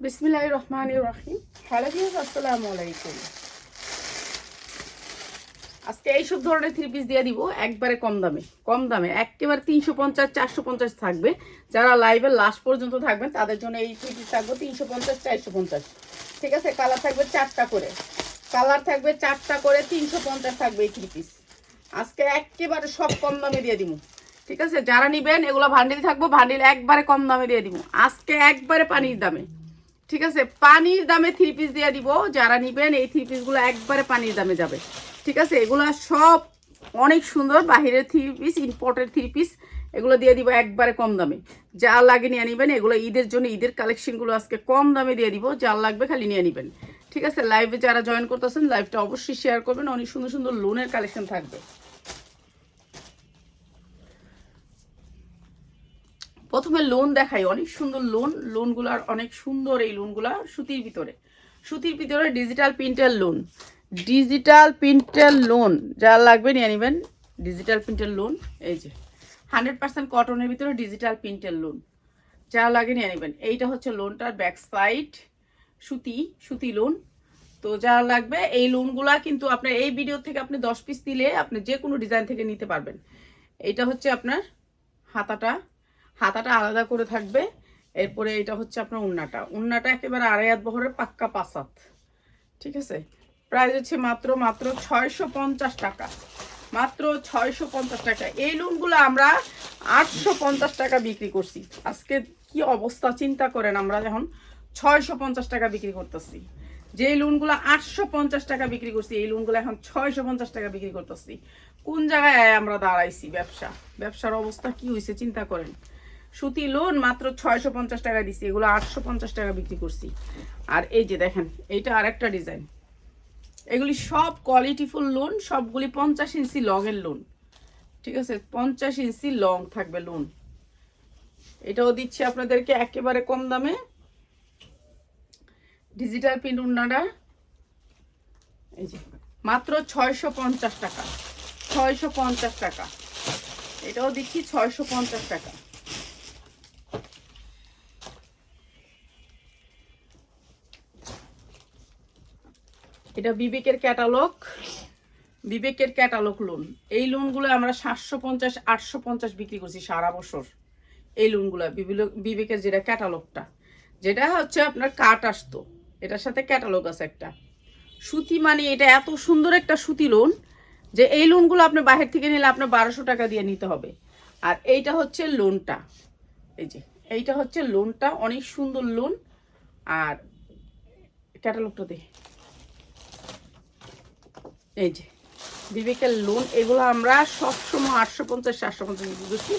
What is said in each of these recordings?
বিসমিল্লাহির রহমানির রহিম। Hello viewers, আসসালামু আলাইকুম। আজকে এইসব ধরনের থ্রি পিস দিয়ে দিব একবারে কম দামে একেবারে 350 450 থাকবে। যারা লাইভের লাস্ট পর্যন্ত থাকবেন তাদের জন্য এই থ্রি পিস থাকবে 350 450। ঠিক আছে, কালার থাকবে চারটা করে, 350 থাকবে এই থ্রি পিস। আজকে একেবারে সব কম দামে দিয়ে দিব। ঠিক আছে, যারা নিবেন এগুলো ভান্ডিল থাকবো, ভান্ডিল একবারে কম দামে দিয়ে দিব আজকে, একবারে পানির দামে। ঠিক আছে, পানির দামে থ্রি পিস দিয়ে দিব। যারা নিবেন এই থ্রি পিসগুলো একবারে পানির দামে যাবে। ঠিক আছে, এগুলো সব অনেক সুন্দর বাহিরের three piece, imported three piece. এগুলো দিয়ে দিব একবারে কম দামে। যা লাগে নিয়ে নিবেন। এগুলো ঈদের জন্য, ঈদের কালেকশনগুলো আজকে কম দামে দিয়ে দিব। যা লাগবে খালি নিয়ে নিবেন। ঠিক আছে, লাইভে যারা জয়েন করতেছেন লাইভটা অবশ্যই শেয়ার করবেন। অনেক সুন্দর সুন্দর লোনের কালেকশন থাকবে। প্রথমে লোন দেখাই, অনেক সুন্দর লোনগুলার অনেক সুন্দর। এই লোনগুলা সুতির ভিতরে ডিজিটাল প্রিন্টের লোন যা লাগবে নিয়ে নেবেন। ডিজিটাল প্রিন্টের লোন, এই যে 100% কটনের ভিতরে ডিজিটাল প্রিন্টের লোন যা লাগে নিয়ে নেবেন। এইটা হচ্ছে লোনটার ব্যাক সাইড, সুতি লোন। তো যা লাগবে এই লোনগুলা কিন্তু আপনার এই ভিডিও থেকে আপনি 10 পিস দিলে আপনি যে কোনো ডিজাইন থেকে নিতে পারবেন। এইটা হচ্ছে আপনার হাতাটা আলাদা করে থাকবে। এরপরে এটা হচ্ছে আপনার উন্নাটা একেবারে 2.5 হাত বহরের পাক্কা 5 হাত। ঠিক আছে, প্রাইস হচ্ছে মাত্র 650 টাকা, মাত্র 650 টাকা। এই লোনগুলো আমরা 850 টাকা বিক্রি করছি। আজকে কি অবস্থা চিন্তা করেন, আমরা যখন 650 টাকা বিক্রি করতেছি। যে লোনগুলো 850 টাকা বিক্রি করছি, এই লোনগুলো এখন 650 টাকা বিক্রি করতেছি। কোন জায়গায় আমরা দাঁড়াইছি? ব্যবসার অবস্থা কি হয়েছে চিন্তা করেন। সুতি লোন মাত্র 650 টাকা দিছি, এগুলো 850 টাকা বিক্রি করছি। আর এই যে দেখেন, এইটা আরেকটা ডিজাইন। এগুলি সব কোয়ালিটিফুল লোন, সবগুলি 50 ইঞ্চি লংয়ের লোন। ঠিক আছে, 50 ইঞ্চি লং থাকবে লোন। এটাও দিচ্ছি আপনাদেরকে একেবারে কম দামে। ডিজিটাল প্রিন্ট উন্নাটা এই যে মাত্র 650 টাকা, 650 টাকা। এটাও দিচ্ছি 650 টাকা। এটা বিবেকের ক্যাটালগ লোন। এই লোনগুলো আমরা 750 850 বিক্রি করছি সারা বছর। এই লোনগুলো বিবেকের যেটা ক্যাটালগটা, যেটা হচ্ছে আপনার কাট আসতো, এটার সাথে ক্যাটালগ আছে একটা। সুতি মানে এটা এত সুন্দর একটা সুতি লোন যে এই লোনগুলো আপনি বাহির থেকে নিলে আপনার 1200 টাকা দিয়ে নিতে হবে। আর এইটা হচ্ছে লোনটা, এই যে এইটা হচ্ছে লোনটা, অনেক সুন্দর লোন। আর ক্যাটালগটা দেখে, এই যে বিবেকের লোন, এগুলো আমরা সবসময় 850 750 বিক্রি করছি।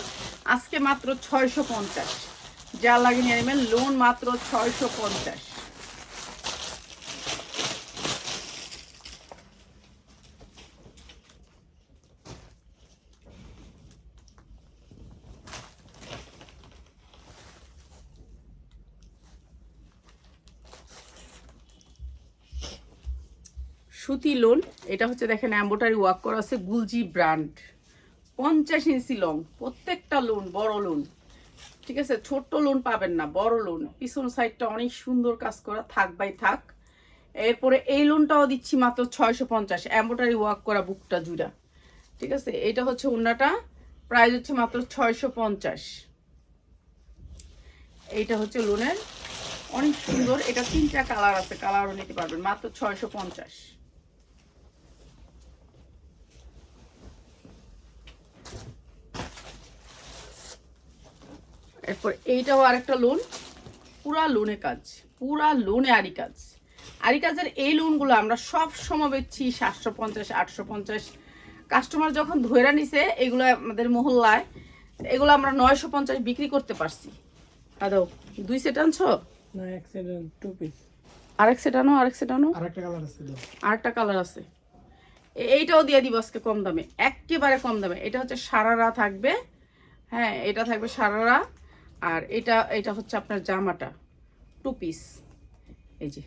আজকে মাত্র 650, যা লাগে নিয়ে নেবেন। লোন মাত্র 650। সুতি লোন, এটা হচ্ছে দেখেন এমব্রয়ডারি ওয়ার্ক করা আছে, গুলজি ব্র্যান্ড। 50 ইঞ্চি লং, প্রত্যেকটা লোন বড় লোন। ঠিক আছে, ছোট্ট লোন পাবেন না, বড় লোন। পিছন সাইডটা অনেক সুন্দর কাজ করা, থাক বাই থাক। এরপরে এই লোনটাও দিচ্ছি মাত্র 650, এমব্রয়ডারি ওয়ার্ক করা বুকটা জুড়া। ঠিক আছে, এটা হচ্ছে ওন্নাটা, প্রাইস হচ্ছে মাত্র 650। এইটা হচ্ছে লোনের, অনেক সুন্দর। এটা 3টা কালার আছে, কালারও নিতে পারবেন, মাত্র 650। এরপর এইটাও আরেকটা লোন, পুরা লোনে কাজ, পুরা লোনে আরি কাজের এই লোনগুলো আমরা সব সময় বেচছি 750 850। কাস্টমার যখন ধৈরা নিছে এগুলো আমাদের মহল্লায়, এগুলো আমরা 950 বিক্রি করতে পারছি। আদৌ 2 সেট আনছো না? এক সেট, 2 পিস। আরেক সেট আনো, আরেকটা কালার আছে দাও। আরেকটা কালার আছে। এইটাও দিয়ে দিব আজকে কম দামে, একেবারে কম দামে। এটা হচ্ছে সারারা থাকবে, হ্যাঁ এটা থাকবে সারারা। আর এটা হচ্ছে আপনার জামাটা 2 পিস। এই যে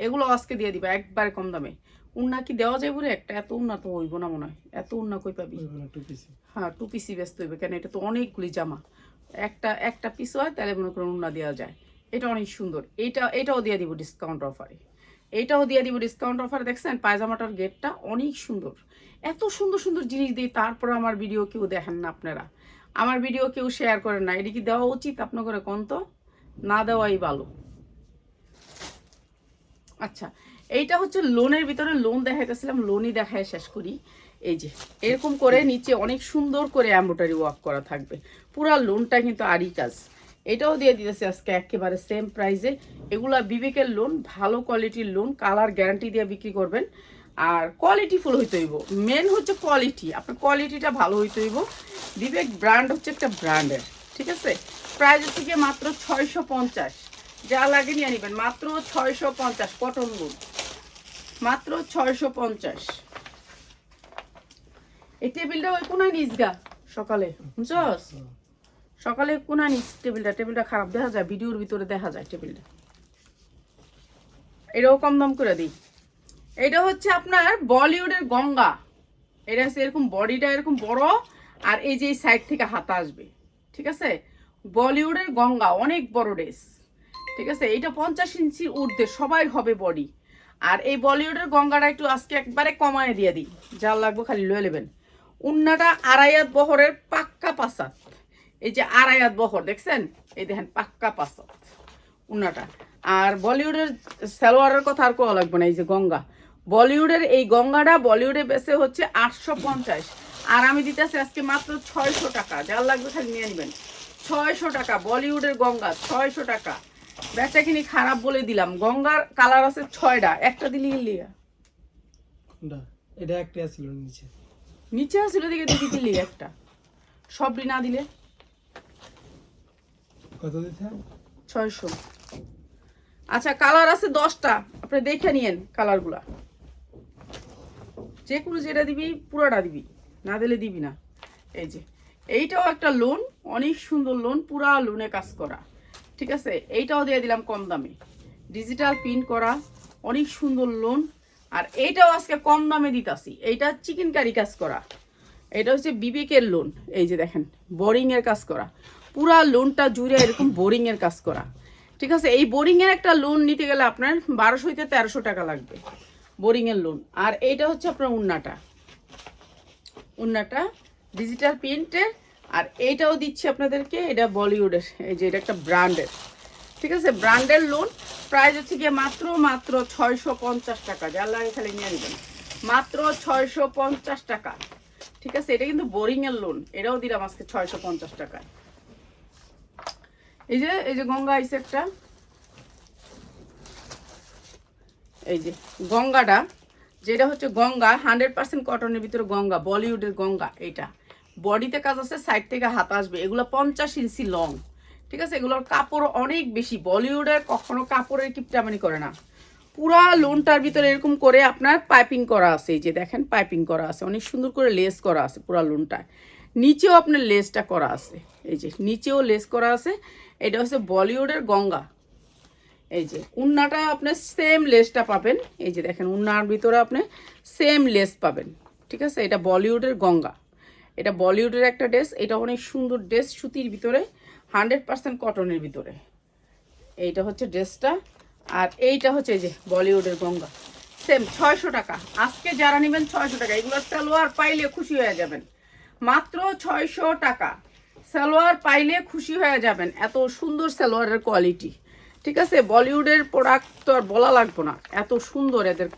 এগুলো আজকে দিয়ে দিবা একবারে কম দামে। উন্না কি দেওয়া যায় বলে একটা? এত উন্না তো হইব না মনে হয়, এত উন্না কই পাবি? 2 পিস। হ্যাঁ 2 পিসই ব্যস্ত হইবে, কেন এটা তো অনেকগুলি জামা। একটা পিস হয় তাহলে মনে করুন উন্না দেওয়া যায়। এটা অনেক সুন্দর, এটাও দিয়ে দিব ডিসকাউন্ট অফারে, এইটাও দিয়ে দিব ডিসকাউন্ট অফারে। দেখছেন পায়জামাটার গেটটা অনেক সুন্দর। এত সুন্দর সুন্দর জিনিস দিই, তারপর আমার ভিডিও কেউ দেখেন না আপনারা, আমার ভিডিও কেউ শেয়ার করেন না। এটা কি দেওয়া উচিত আপনাদের? কোন তো না দেওয়াই ভালো। আচ্ছা, এইটা হচ্ছে লোনের ভিতরে, লোন দেখাইতেছিলাম, লোনই দেখায় শেষ করি। এই যে এরকম করে নিচে অনেক সুন্দর করে এমব্রয়ডারি ওয়ার্ক করা থাকবে, পুরা লোনটা কিন্তু আরই কাজ। এটাও দিয়ে দিতেছি আজকে একেবারে সেম প্রাইসে। এগুলা বিবেকের লোন, ভালো কোয়ালিটির লোন, কালার গ্যারান্টি দিয়ে বিক্রি করবেন। আর কোয়ালিটি ফুল হইতে হইব, মেন হচ্ছে কোয়ালিটি, আপনার কোয়ালিটিটা ভালো হইতে হইব। বিবেক ব্র্যান্ড হচ্ছে একটা ব্র্যান্ডের, ঠিক আছে। প্রাইস হচ্ছে গিয়ে মাত্র 650, যা লাগে নিয়ে নেবেন, মাত্র 650। কটন লোন মাত্র 650। এই টেবিলটা ওই কোনায় নিস গা সকালে, বুঝছস? সকালে কোনায় নিস টেবিলটা খারাপ দেখা যায়, ভিডিওর ভিতরে দেখা যায় টেবিলটা। এটাও কম দাম করে দিই। এটা হচ্ছে আপনার বলিউডের গঙ্গা। এটা হচ্ছে এরকম বডিটা এরকম বড়, আর এই যে সাইড থেকে হাতা আসবে, ঠিক আছে। বলিউডের গঙ্গা অনেক বড় ড্রেস, ঠিক আছে। এইটা 50 ইঞ্চির ঊর্ধ্বে সবাই হবে বডি। আর এই বলিউডের গঙ্গাটা একটু আজকে একবারে কমায় দিয়ে দিই, যা লাগবে খালি লয়ে নেবেন। উন্নাটা আড়াইয়াত বহরের পাক্কা পাসাত, এই যে আড়াইয়াত বহর দেখছেন, এই দেখেন পাক্কা পাসাত উন্নাটা। আর বলিউডের সালোয়ারের কথা আর কোয়া লাগবে না। এই যে গঙ্গা, বলিউডের এই গঙ্গাটা বলিউডে বেসে হচ্ছে 850, আর আমি দিতেছি আজকে মাত্র 600 টাকা। যার লাগবে খালি নিয়ে নেবেন, 600 টাকা বলিউডের গঙ্গা, 600 টাকা। বেচা কিনি খারাপ বলে দিলাম। গঙ্গার কালার আছে 6টা, একটা দিলি লিয়া এটা একটা ছিল নিচে, নিচে আসলে দিকে দেখি দিলি একটা, সবটি না দিলে কত দিতে? 600। আচ্ছা, কালার আছে 10টা, আপনি দেখে নিয়েন কালারগুলা, যে কোনো যেটা দিবি পুরোটা দিবি, না দিলে দিবি না। এই যে এইটাও একটা লোন, অনেক সুন্দর লোন, পুরা লোনে কাজ করা, ঠিক আছে। এইটাও দিয়ে দিলাম কম দামে, ডিজিটাল প্রিন্ট করা, অনেক সুন্দর লোন। আর এইটাও আজকে কম দামে দিতাছি, এইটা চিকেন কারি কাজ করা। এটা হচ্ছে বিবেকের লোন, এই যে দেখেন বোরিং এর কাজ করা, পুরা লোনটা জুড়ে এরকম বোরিং এর কাজ করা, ঠিক আছে। এই বোরিং এর একটা লোন নিতে গেলে আপনার 1200 থেকে 1300 টাকা লাগবে, বোরিং এর লোন। আর এইটা হচ্ছে আপনার উন্নাটা ডিজিটাল প্রিন্টের। আর এইটাও দিচ্ছি আপনাদেরকে, এটা বলিউডের, এই যে এটা একটা ব্র্যান্ডের, ঠিক আছে, ব্র্যান্ডের লোন। প্রাইস হচ্ছে গিয়ে মাত্র 650 টাকা। যার লাগে খালি নিয়ে নেবেন, মাত্র 650 টাকা, ঠিক আছে। এটা কিন্তু বোরিং এর লোন, এটাও দিলাম আজকে 650 টাকায়। এই যে গঙ্গা আইসে একটা, এই যে গঙ্গাটা, যেটা হচ্ছে গঙ্গা 100% কটনের ভিতরে গঙ্গা, বলিউডের গঙ্গা। এইটা বডিতে কাজ আছে, সাইড থেকে হাত আসবে। এগুলো 50 ইঞ্চি লং, ঠিক আছে। এগুলোর কাপড় অনেক বেশি, বলিউডের কখনো কাপড়ের কিপটামানি করে না। পুরা লোনটার ভিতরে এরকম করে আপনার পাইপিং করা আছে, এই যে দেখেন পাইপিং করা আছে, অনেক সুন্দর করে লেস করা আছে পুরা লোনটায়। নিচেও আপনার লেসটা করা আছে, এই যে নিচেও লেস করা আছে। এটা হচ্ছে বলিউডের গঙ্গা। এই যে উন্নাটা আপনার সেম লেসটা পাবেন, এই যে দেখেন উন্নার ভিতরে আপনি সেম লেস পাবেন, ঠিক আছে। এটা বলিউডের গঙ্গা, এটা বলিউডের একটা ড্রেস। এটা অনেক সুন্দর ড্রেস, সুতির ভিতরে 100% কটনের ভিতরে। এইটা হচ্ছে ড্রেসটা, আর এইটা হচ্ছে এই যে বলিউডের গঙ্গা, সেম 600 টাকা। আজকে যারা নেবেন 600 টাকা। এগুলোর সালোয়ার পাইলে খুশি হয়ে যাবেন, মাত্র 600 টাকা। সালোয়ার পাইলে খুশি হয়ে যাবেন, এত সুন্দর সালোয়ারের কোয়ালিটি, ঠিক আছে। বলিউডের প্রোডাক্ট তো আর বলা লাগবে না, এত সুন্দর এদের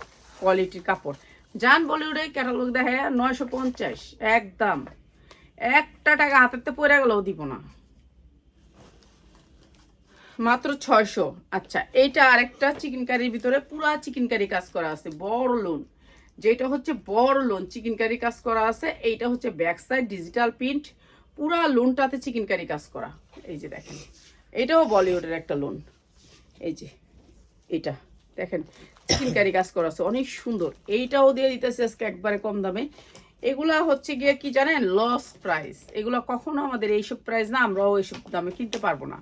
কোয়ালিটির কাপড়। যান বলিউডে ক্যাটালগ দেখে 950, একদম একটা টাকা হাতেতে পড়ে গেলেও দিব না, মাত্র 600। আচ্ছা, এইটা আরেকটা চিকেন কারির ভিতরে পুরা চিকেন কারি কাজ করা আছে, বড় লোন, যেটা হচ্ছে বড় লোন চিকেন কারি কাজ করা আছে। এইটা হচ্ছে ব্যাক সাইড ডিজিটাল প্রিন্ট, পুরা লোনটাতে চিকেন কারি কাজ করা। এই যে দেখেন, এটাও বলিউডের একটা লোন, এই যে এটা দেখেন চিকেন কারি কাজ করা আছে, অনেক সুন্দর। এইটাও দিয়ে দিতেছে আজকে একবারে কম দামে। এগুলা হচ্ছে গিয়ে কি জানেন, লস প্রাইস। এগুলো কখনো আমাদের এইসব প্রাইস না, আমরাও এইসব দামে কিনতে পারবো না।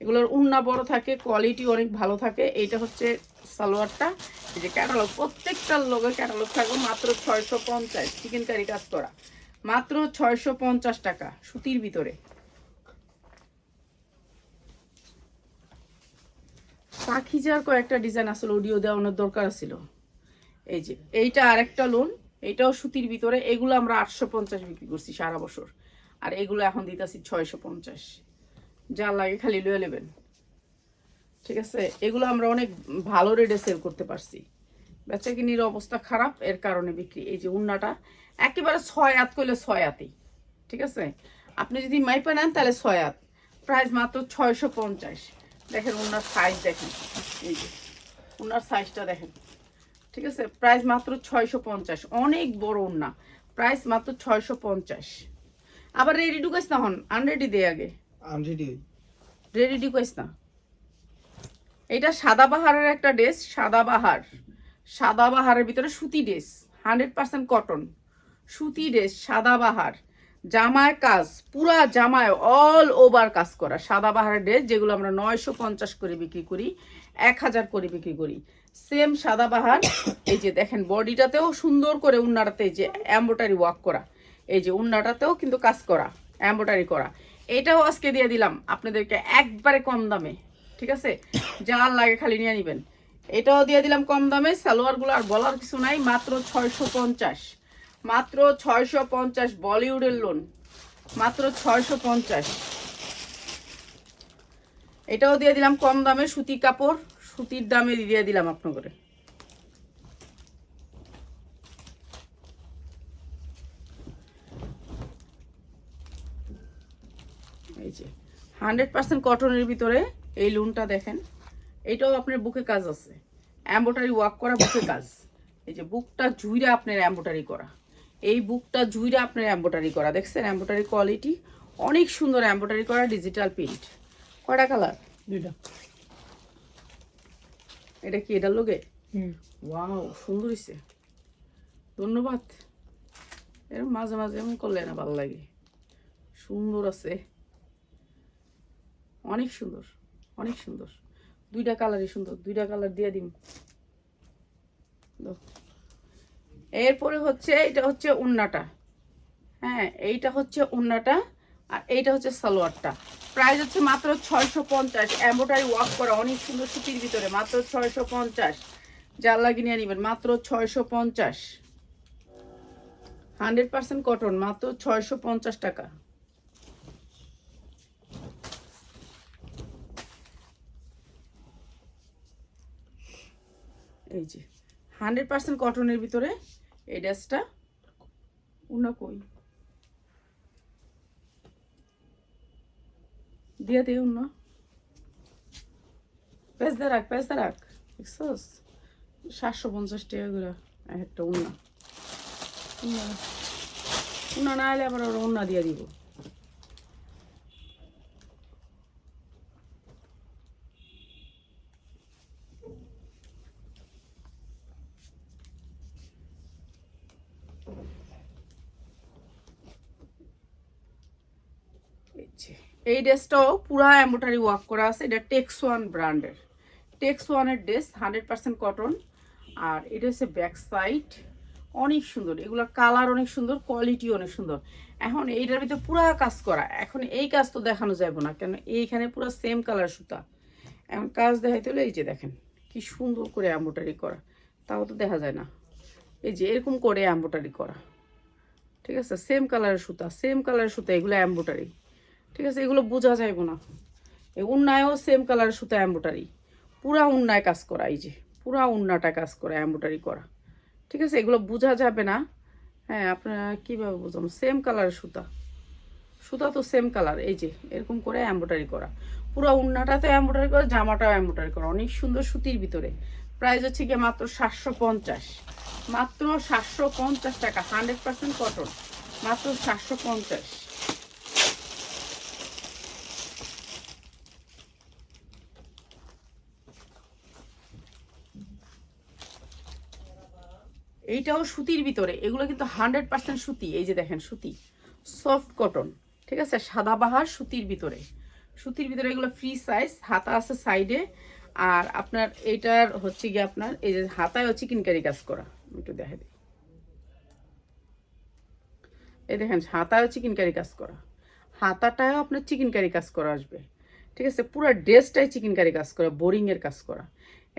এগুলোর উন্না বড় থাকে, কোয়ালিটি অনেক ভালো থাকে। এইটা হচ্ছে সালোয়ারটা, এই যে ক্যাটালগ, প্রত্যেকটার লোকের ক্যাটালগ থাকবে। মাত্র 650, চিকেন কারি কাজ করা, মাত্র 650 টাকা, সুতির ভিতরে। পাখিজার কয়েকটা ডিজাইন আসলে অডিও দেওয়ানোর দরকার ছিল। এই যে এইটা আরেকটা লোন, এটাও সুতির ভিতরে। এগুলো আমরা 850 বিক্রি করছি সারা বছর, আর এগুলো এখন দিতেছি 650। যা লাগে খালি লয়ে নেবেন, ঠিক আছে? এগুলো আমরা অনেক ভালো রেটে সেল করতে পারছি। বেচা কিনির অবস্থা খারাপ, এর কারণে বিক্রি। এই যে উন্নাটা একেবারে 6 হাত করলে 6 হাতই, ঠিক আছে? আপনি যদি মাইপা নেন তাহলে 6 হাত, প্রাইস মাত্র 650। দেখেন উন্নার সাইজ দেখেন, এই যে উন্নার সাইজটা দেখেন, ঠিক আছে? প্রাইস মাত্র 650, অনেক বড় উন্না, প্রাইস মাত্র 650। আবার রেডি ঢুকাইস না, হন আনরেডি দে আগে, আনরেডি রেডি ঢুকাইস না। এটা সাদাবাহারের একটা ড্রেস, সাদাবাহারের ভিতরে সুতি ড্রেস, 100% কটন সুতি ড্রেস, সাদাবাহার। জামায় কাজ, পুরা জামায় অল ওভার কাজ করা সাদাবাহারের ড্রেস, যেগুলো আমরা 950 করে বিক্রি করি, 1000 করে বিক্রি করি। সেম সাদাবাহার। এই যে দেখেন বডিটাতেও সুন্দর করে উন্নাটাতে যে এমব্রয়ডারি ওয়ার্ক করা, এই যে উন্নাটাতেও কিন্তু কাজ করা, এমব্রয়ডারি করা। এটাও আজকে দিয়ে দিলাম আপনাদেরকে একবারে কম দামে, ঠিক আছে? যা লাগে খালি নিয়ে নেবেন। এটাও দিয়ে দিলাম কম দামে। সালোয়ারগুলো আর বলার কিছু নাই, মাত্র 650, মাত্র 650। বলিউডের লোন, মাত্র 650। এটাও দিয়ে দিলাম কম দামে, সুতি কাপড়, সুতির দামে দিয়ে দিলাম আপনাদের। এই যে 100% কটনের ভিতরে এই লোনটা দেখেন, এটাও আপনার বুকে কাজ আছে, এমব্রয়ডারি ওয়ার্ক করা বুকে কাজ। এই যে বুকটা জুইরা আপনার এমব্রয়ডারি করা, এই বুকটা জুইরা আপনার এমব্রয়ডারি করা, দেখছেন এমব্রয়ডারি কোয়ালিটি অনেক সুন্দর, এমব্রয়ডারি করা ডিজিটাল প্রিন্ট। কয়টা কালার? দুইটা। এটা কি এটার লোকে? ওয়াও, সুন্দর হয়েছে, ধন্যবাদ। এরকম মাঝে মাঝে এমন করলে না ভালো লাগে, সুন্দর আছে, অনেক সুন্দর, অনেক সুন্দর। দুইটা কালারই সুন্দর, দুইটা কালার দিয়ে দিন। এরপরে হচ্ছে এটা হচ্ছে উন্নাটা, হ্যাঁ এইটা হচ্ছে উন্নাটা, আর এইটা হচ্ছে সালোয়ারটা। প্রাইস হচ্ছে মাত্র 650, এমব্রয়ডারি ওয়ার্ক করা অনেক সুন্দর সুতির ভিতরে, মাত্র 650। যার লাগে নিয়ে নেবেন, মাত্র 650। 100% কটন, মাত্র 650 টাকা। এই যে 100% কটনের ভিতরে এই ড্রেসটা। উন্না কই দিয়ে দে, উন্না পেঁচদা রাখ, পেঁচদা রাখ, দেখছস? 750 টাকা করে একটা উন্না। উন্না না এলে আবার ওরা উন্না দিয়ে দিব। এই ড্রেসটাও পুরা এমব্রয়ডারি ওয়ার্ক করা আছে, এটা টেক্সওয়ান ব্র্যান্ডের, টেক্সওয়ানের ড্রেস, 100% কটন। আর এটা হচ্ছে ব্যাক সাইড, অনেক সুন্দর, এগুলোর কালার অনেক সুন্দর, কোয়ালিটি অনেক সুন্দর। এখন এইটার ভিতরে পুরা কাজ করা, এখন এই কাজ তো দেখানো যাবে না, কেন এইখানে পুরো সেম কালার সুতা। এখন কাজ দেখাইতে হলে এই যে দেখেন কি সুন্দর করে এমব্রয়ডারি করা, তাও তো দেখা যায় না। এই যে এরকম করে এমব্রয়ডারি করা, ঠিক আছে? সেম কালারের সুতা, সেম কালারের সুতা, এগুলো এমব্রয়ডারি, ঠিক আছে? এগুলো বোঝা যাইব না। এই উন্নায়ও সেম কালারের সুতা এমব্রয়ডারি, পুরা উন্নায় কাজ করা, এই যে পুরা উন্নাটা কাজ করা, এমব্রয়ডারি করা, ঠিক আছে? এগুলো বোঝা যাবে না। হ্যাঁ, আপনারা কীভাবে বোঝাবো? সেম কালারের সুতা, সুতা তো সেম কালার। এই যে এরকম করে এমব্রয়ডারি করা, পুরো উন্নাটাতে এমব্রয়ডারি করা, জামাটাও এমব্রয়ডারি করা, অনেক সুন্দর সুতির ভিতরে। প্রাইস হচ্ছে গিয়ে মাত্র 750, মাত্র 750 টাকা। 100% কটন, মাত্র 750। এইটাও সুতির ভিতরে, এগুলো কিন্তু 100% সুতি। এই যে দেখেন সুতি, সফট কটন, ঠিক আছে? সাদাবাহার সুতির ভিতরে, সুতির ভিতরে এগুলো ফ্রি সাইজ, হাতা আছে সাইডে। আর আপনার এইটার হচ্ছে গিয়ে আপনার এই যে হাতায় হচ্ছে চিকেনকারি কাজ করা, একটু দেখা দিই। এই দেখেন হাতায় চিকেনকারি কাজ করা, হাতাটাও আপনার চিকেনকারি কাজ করা আসবে, ঠিক আছে, পুরো ড্রেসটাই চিকেনকারি কাজ করা, বোরিংয়ের কাজ করা।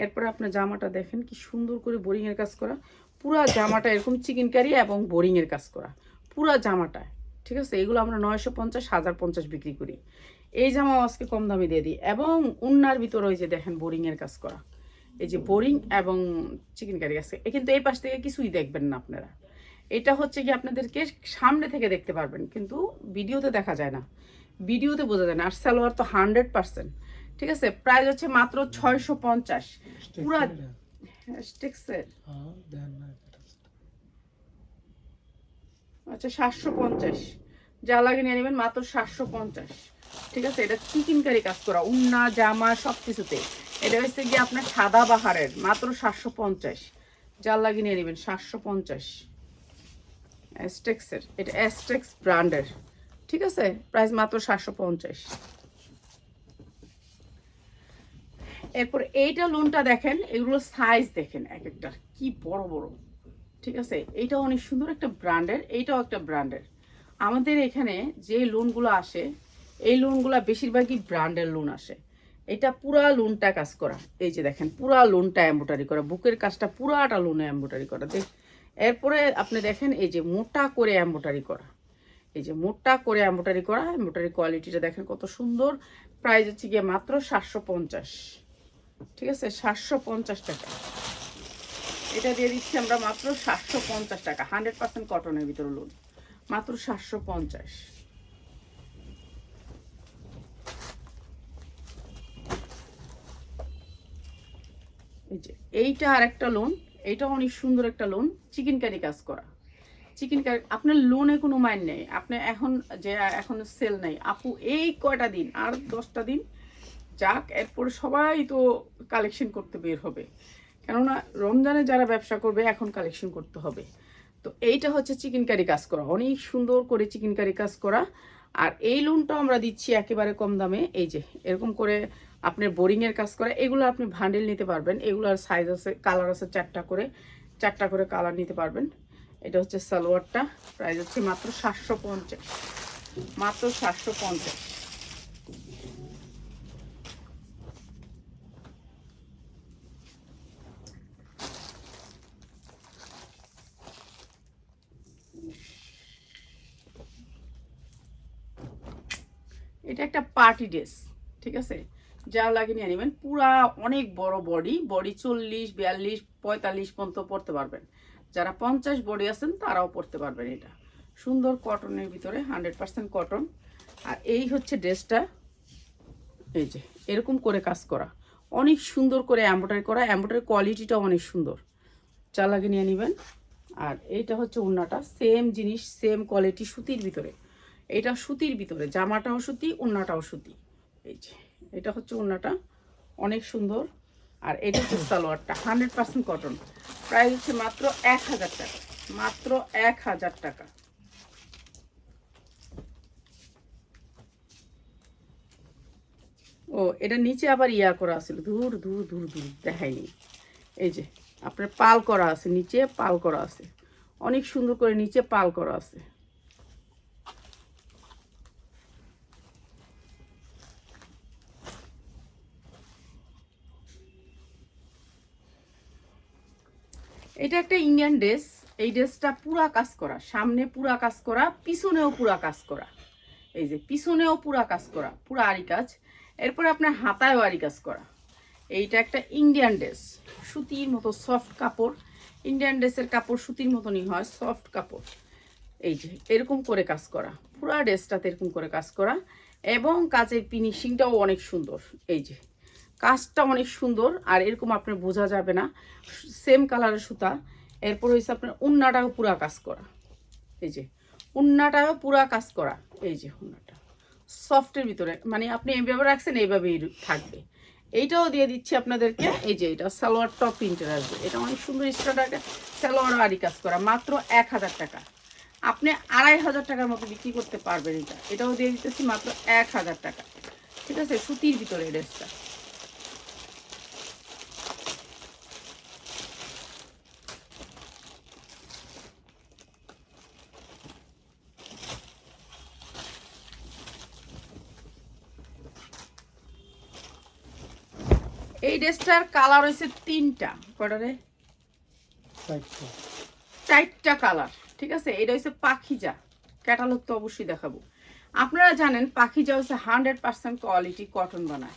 এরপরে আপনার জামাটা দেখেন কি সুন্দর করে বোরিংয়ের কাজ করা, পুরা জামাটা এরকম চিকেনকারি এবং বোরিংয়ের কাজ করা পুরা জামাটা। ঠিক আছে, এগুলো আমরা 950, 1050 বিক্রি করি। এই জামাও আজকে কম দামে দিয়ে দিই। এবং উন্নার ভিতরে ওই যে দেখেন বোরিংয়ের কাজ করা, এই যে বোরিং এবং চিকেনকারি আছে। কিন্তু এই পাশ থেকে কিছুই দেখবেন না আপনারা। এটা হচ্ছে কি আপনাদেরকে সামনে থেকে দেখতে পারবেন, কিন্তু ভিডিওতে দেখা যায় না, ভিডিওতে বোঝা যায় না। আর সালোয়ার তো 100%। ঠিক আছে, প্রাইস হচ্ছে মাত্র 650। পুরা স্টেক্সের আচ্ছা 750, যা লাগে নিয়ে নেবেন মাত্র 750। ঠিক আছে, এটা চিকেনকারি কাজ করা, উন্না জামা সব কিছুতে। এটা হচ্ছে গিয়ে আপনার সাদা বাহারের, মাত্র 750, যা লাগে নিয়ে নেবেন 750। অ্যাস্টেক্সের, এটা অ্যাস্টেক্স ব্র্যান্ডের। ঠিক আছে, প্রাইস মাত্র 750। এরপর এইটা লোনটা দেখেন, এগুলো সাইজ দেখেন এক একটা কি বড় বড়। ঠিক আছে, এইটা অনেক সুন্দর একটা ব্র্যান্ডের, এইটাও একটা ব্র্যান্ডের। আমাদের এখানে যে লোনগুলো আসে, এই লোনগুলো বেশিরভাগই ব্র্যান্ডের লোন আসে। এটা পুরা লোনটা কাজ করা, এই যে দেখেন পুরা লোনটা এমব্রয়ডারি করা, বুকের কাজটা পুরাটা লোনে এমব্রয়ডারি করা। এরপরে আপনি দেখেন এই যে মোটা করে এমব্রয়ডারি করা, এই যে মোটা করে এমব্রয়ডারি করা, এমব্রয়ডারি কোয়ালিটিটা দেখেন কত সুন্দর। প্রাইস হচ্ছে গিয়ে মাত্র 750। ঠিক আছে, 750 টাকা এটা দিয়ে দিচ্ছি আমরা, মাত্র 750 টাকা। 100% কটনের ভিতরে লোন, মাত্র 750। এই যে এইটা আর একটা লোন, এইটা অনেক সুন্দর একটা লোন, চিকেন কারি কাজ করা। চিকেন কারি আপনার লোনে কোনো মাইন নেই, আপনি এখন যে এখন সেল নেই আপু, এই কয়টা দিন আর 10টা দিন যাক, এরপরে সবাই তো কালেকশন করতে বের হবে, কেননা রমজানে যারা ব্যবসা করবে এখন কালেকশন করতে হবে। তো এইটা হচ্ছে চিকেন কারি কাজ করা, অনেক সুন্দর করে চিকেন কারি কাজ করা। আর এই লোনটাও আমরা দিচ্ছি একেবারে কম দামে। এই যে এরকম করে আপনার বোরিংয়ের কাজ করা, এগুলো আপনি ভান্ডেল নিতে পারবেন, এগুলোর সাইজ আছে, কালার আছে, 4টা করে কালার নিতে পারবেন। এটা হচ্ছে সালোয়ারটা, প্রাইস হচ্ছে মাত্র 750, মাত্র 750। এটা একটা পার্টি ড্রেস। ঠিক আছে, যা লাগে নিয়ে নেবেন, পুরা অনেক বড় বডি, 40, 42, 45 পর্যন্ত পড়তে পারবেন। যারা 50 বডি আছেন তারাও পড়তে পারবেন। এটা সুন্দর কটনের ভিতরে, 100% কটন। আর এই হচ্ছে ড্রেসটা, এই যে এরকম করে কাজ করা, অনেক সুন্দর করে এমব্রয়ডারি করা, এমব্রয়ডারি কোয়ালিটিটা অনেক সুন্দর, যা লাগে নিয়ে নেবেন। আর এইটা হচ্ছে ওড়নাটা, সেম জিনিস, সেম কোয়ালিটি, সুতির ভিতরে। এটা সুতির ভিতরে, জামাটাও সুতি, ওড়নাটাও সুতি। এই যে এটা হচ্ছে ওড়নাটা, অনেক সুন্দর। আর এটা হচ্ছে সালোয়ারটা, 100% কটন। প্রাইস হচ্ছে মাত্র 1000 টাকা, মাত্র 1000 টাকা। ও এটা নিচে আবার ইয়া করা আছে, দূর দূর দূর দূর দেখায়নি। এই যে আপনার পাল করা আছে, নিচে পাল করা আছে, অনেক সুন্দর করে নিচে পাল করা আছে। এটা একটা ইন্ডিয়ান ড্রেস, এই ড্রেসটা পুরা কাজ করা, সামনে পুরা কাজ করা, পিছনেও পুরা কাজ করা। এই যে পিছনেও পুরা কাজ করা, পুরা আরি কাজ। এরপরে আপনার হাতায়ও আরি কাজ করা। এইটা একটা ইন্ডিয়ান ড্রেস, সুতির মতো সফট কাপড়, ইন্ডিয়ান ড্রেসের কাপড় সুতির মতনই হয়, সফট কাপড়। এই যে এরকম করে কাজ করা, পুরা ড্রেসটাতে এরকম করে কাজ করা, এবং কাজের ফিনিশিংটাও অনেক সুন্দর। এই যে কাজটা অনেক সুন্দর, আর এরকম আপনার বোঝা যাবে না, সেম কালারের সুতা। এরপর হয়েছে আপনার উন্নাটাও পুরা কাজ করা, এই যে উন্নাটাও পুরা কাজ করা। এই যে উন্নাটা সফটের ভিতরে, মানে আপনি এইভাবে রাখছেন এইভাবেই থাকবে। এইটাও দিয়ে দিচ্ছি আপনাদেরকে। এই যে এটা সালোয়ার টপ প্রিন্টের আসবে, এটা অনেক সুন্দর স্টার্ট, সালোয়ার আরি কাজ করা, মাত্র 1000 টাকা। আপনি 2500 টাকার মতো বিক্রি করতে পারবেন। এটাও দিয়ে দিতেছি মাত্র 1000 টাকা। ঠিক আছে, সুতির ভিতরে এই ড্রেসটা। এই ড্রেসটার কালার হয়েছে 3টা, কয়টা রে? 4টা কালার। ঠিক আছে, এটা হচ্ছে পাখিজা। ক্যাটালগ তো অবশ্যই দেখাবো। আপনারা জানেন পাখিজা হচ্ছে 100% কোয়ালিটি কটন বানায়।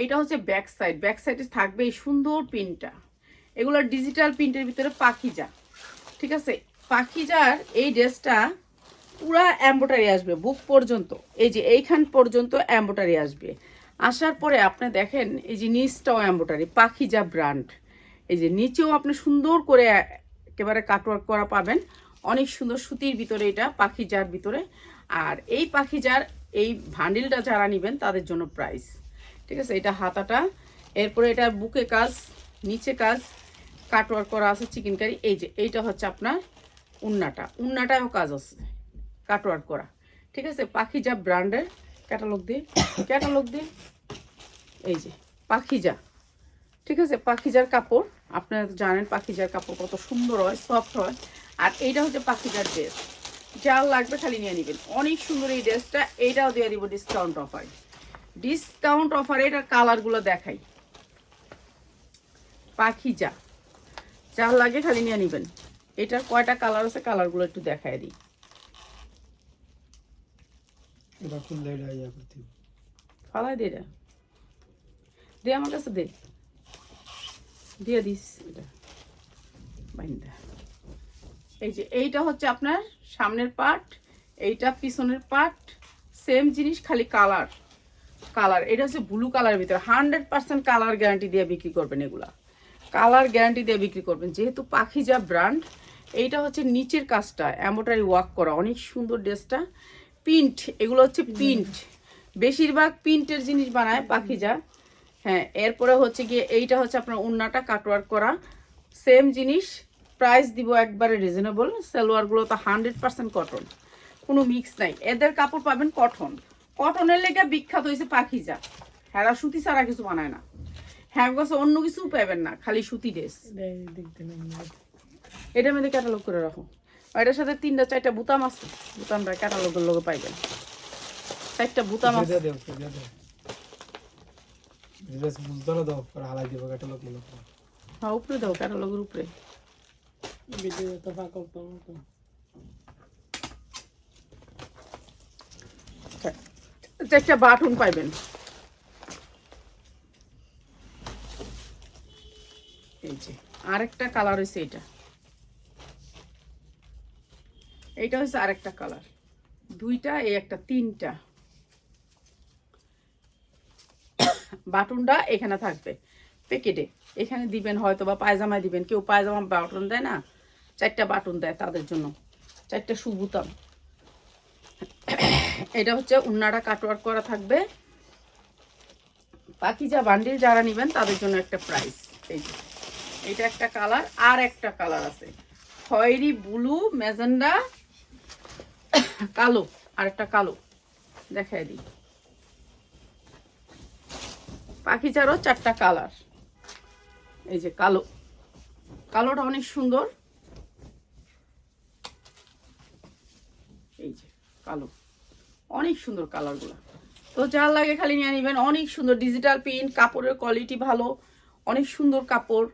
এইটা হচ্ছে ব্যাক সাইড, ব্যাক সাইডে থাকবে এই সুন্দর প্রিন্টটা। এগুলো ডিজিটাল প্রিন্টের ভিতরে পাখিজা। ঠিক আছে, পাখিজার এই ড্রেসটা পুরা এমব্রয়ডারি আসবে বুক পর্যন্ত, এই যে এইখান পর্যন্ত এমব্রয়ডারি আসবে। আসার পরে আপনি দেখেন এই যে নিচটাও এমব্রয়ডারি, পাখিজা ব্র্যান্ড। এই যে নিচেও আপনি সুন্দর করে একেবারে কাটওয়ার্ক করা পাবেন, অনেক সুন্দর সুতির ভিতরে, এটা পাখিজার ভিতরে। আর এই পাখিজার এই ভান্ডিলটা যারা নেবেন তাদের জন্য প্রাইস। ঠিক আছে, এটা হাতাটা, এরপরে এটা বুকে কাজ, নিচে কাজ, কাটওয়ার্ক করা আছে চিকেন কারি। এই যে এইটা হচ্ছে আপনার উন্নাটা, উন্নাটাও কাজ আছে কাটওয়ার্ক করা। ঠিক আছে, পাখিজা ব্র্যান্ডের। ক্যাটালগ দিয়ে, ক্যাটালগ দিয়ে, এই যে পাখিজা। ঠিক আছে, পাখিজার কাপড় আপনারা তো জানেন পাখিজার কাপড় কত সুন্দর হয়, সফট হয়। আর এইটা হচ্ছে পাখিজার ড্রেস, যা লাগবে খালি নিয়ে নেবেন। অনেক সুন্দর এই ড্রেসটা, এইটাও দিয়ে দিব ডিসকাউন্ট অফার। ডিসকাউন্ট অফারে এটার কালারগুলো দেখাই। পাখিজা, যা লাগে খালি নিয়ে নেবেন। এটার কয়টা কালার আছে কালারগুলো একটু দেখাই দিই। ফালাই দে, এটা দে আমার কাছে, দে, দিয়ে দিস এটা বাইন্দা। এই যে এইটা হচ্ছে আপনার সামনের পার্ট, এইটা পিছনের পার্ট, সেম জিনিস খালি কালার। কালার এটা হচ্ছে ব্লু কালারের ভিতরে, 100% কালার গ্যারান্টি দিয়ে বিক্রি করবেন। এগুলা কালার গ্যারান্টি দিয়ে বিক্রি করবেন, যেহেতু পাখিজা ব্র্যান্ড। এইটা হচ্ছে নিচের কাজটা এমব্রয়ডারি ওয়ার্ক করা, অনেক সুন্দর ড্রেসটা। প্রিন্ট, এগুলো হচ্ছে প্রিন্ট, বেশিরভাগ প্রিন্টের জিনিস বানায় পাখিজা। হ্যাঁ, এরপরে হচ্ছে গিয়ে এইটা হচ্ছে আপনার ওন্নাটা কাটওয়ার্ক করা, সেম জিনিস। প্রাইস দিব একবারে রিজনেবল। সালোয়ারগুলো তো 100% কটন, কোনো মিক্স নাই। এদের কাপড় পাবেন কটন, কটনের লেগে বিখ্যাত হয়েছে পাখিজা। হ্যাঁ, সুতি ছাড়া কিছু বানায় না। হ্যাঁ গাছ অন্য কিছু পাবেন না, খালি সুতি ড্রেস। এটার মধ্যে ক্যাটালগ করে রাখো। এটার সাথে 3টা 4টা বুতাম আছে, বুতামটা ক্যাটালগের লোকে পাইবেন। 4টা বুতাম আছে। হ্যাঁ, উপরে দাও, ক্যাটালগের উপরে। একটা বাটন পাইবেন। এই যে আরেকটা কালার হয়েছে, এইটা হচ্ছে আরেকটা কালার। 2টা, এই একটা, 3টা। বাটনটা এখানে থাকবে প্যাকেটে, এখানে দিবেন, হয়তো বা পায়জামায় দিবেন। কেউ পায়জামা বাটন দেয় না, 4টা বাটন দেয় তাদের জন্য, 4টা সুবুতাম। এটা হচ্ছে উন্নাটা কাটওয়ার্ক করা থাকবে। পাখিজা বান্ডিল যারা নেবেন তাদের জন্য একটা প্রাইস। এই যে এটা একটা কালার, আর একটা কালার আছে খয়েরি, ব্লু, ম্যাজেন্ডা, কালো, আর একটা কালো দেখাই দিই। পাখিজারও 4টা কালার। এই যে কালো, কালোটা অনেক সুন্দর। এই যে কালো, অনেক সুন্দর কালারগুলো। তো যার লাগে খালি নিয়ে নেবেন। অনেক সুন্দর ডিজিটাল প্রিন্ট, কাপড়ের কোয়ালিটি ভালো, অনেক সুন্দর কাপড়।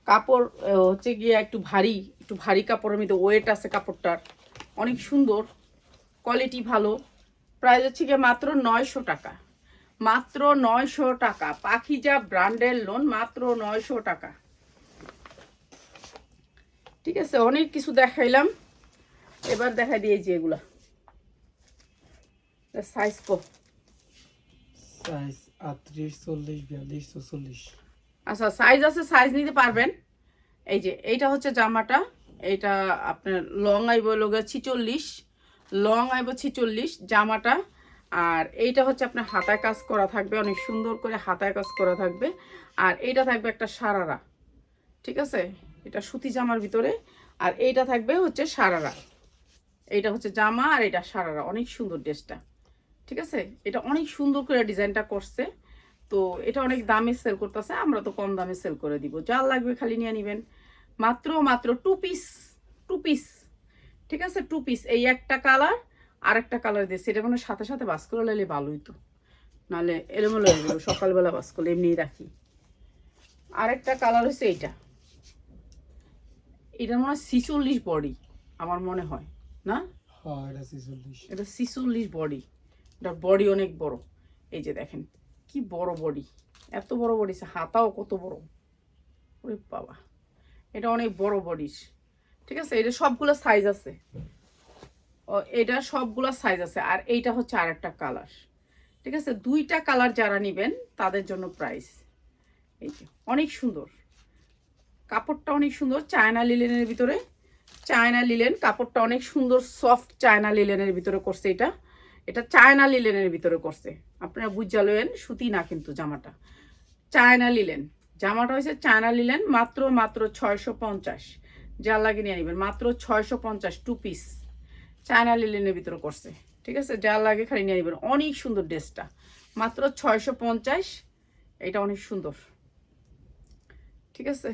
কাপড় হচ্ছে গিয়ে একটু ভারী কাপড়ের মধ্যে ওয়েট আছে কাপড়টার, অনেক সুন্দর, কোয়ালিটি ভালো। প্রাইস হচ্ছে গিয়ে মাত্র 900 টাকা, মাত্র 900 টাকা। পাখিজা ব্র্যান্ডের লোন, মাত্র 900 টাকা। ঠিক আছে, অনেক কিছু দেখাইলাম, এবার দেখাই দিয়ে যে এগুলা সাইজ কো, সাইজ 38, 40, 42, 44। আচ্ছা সাইজ আছে, সাইজ নিতে পারবেন। এই যে এইটা হচ্ছে জামাটা, এইটা আপনার লং আইব লোগা 46, লং আইব 46 জামাটা। আর এইটা হচ্ছে আপনার হাতায় কাজ করা থাকবে, অনেক সুন্দর করে হাতায় কাজ করা থাকবে। আর এইটা থাকবে একটা সারারা। ঠিক আছে, এটা সুতি জামার ভিতরে। আর এইটা থাকবে হচ্ছে সারারা। এইটা হচ্ছে জামা, আর এটা সারারা। অনেক সুন্দর ড্রেসটা। ঠিক আছে, এটা অনেক সুন্দর করে ডিজাইনটা করছে। তো এটা অনেক দামে সেল করতেছে, আমরা তো কম দামে সেল করে দিব। যার লাগবে খালি নিয়ে নেবেন। মাত্র মাত্র 2 পিস, 2 পিস। ঠিক আছে, 2 পিস। এই একটা কালার, আর একটা কালার দিয়েছে। এটা মানে সাথে সাথে বাস করে লাইলে ভালোই তো, নাহলে এলোমেলো হয়ে যাবে। সকালবেলা বাস করলে এমনিই রাখি। আরেকটা কালার হচ্ছে এইটা, এটা মনে হয় 46 বডি আমার মনে হয়, না হ্যাঁ এটা 46। এটা 46 বডি, এটা বডি অনেক বড়। এই যে দেখেন কি বড় বডি, এত বড় বডি, হাতাও কত বড়, ওরে বাবা, এটা অনেক বড় বডির। ঠিক আছে, এটা সবগুলো সাইজ আছে, এটা সবগুলো সাইজ আছে। আর এইটা হচ্ছে আরেকটা কালার। ঠিক আছে, দুইটা কালার যারা নেবেন তাদের জন্য প্রাইস। এই যে অনেক সুন্দর কাপড়টা, অনেক সুন্দর চায়না লিলেনের ভিতরে, চায়না লিলেন কাপড়টা অনেক সুন্দর সফট চায়না লিলেনের ভিতরে করছে। এটা এটা চায়না লিলেনের ভিতরে করছে, আপনারা বুঝা লয়েন, সুতি না কিন্তু জামাটা চায়না লিলেন, জামাটা হয়েছে চায়না লিলেন। মাত্র মাত্র 650, যার লাগে নিয়ে নেবেন মাত্র 650, 2 পিস চায়না লিলেনের ভিতরে করছে। ঠিক আছে, যার লাগে খালি নিয়ে নেবেন। অনেক সুন্দর ড্রেসটা, মাত্র 650, এটা অনেক সুন্দর। ঠিক আছে,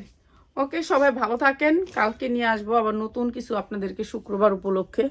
ওকে, সবাই ভালো থাকেন। কালকে নিয়ে আসবো আবার নতুন কিছু আপনাদেরকে শুক্রবার উপলক্ষে।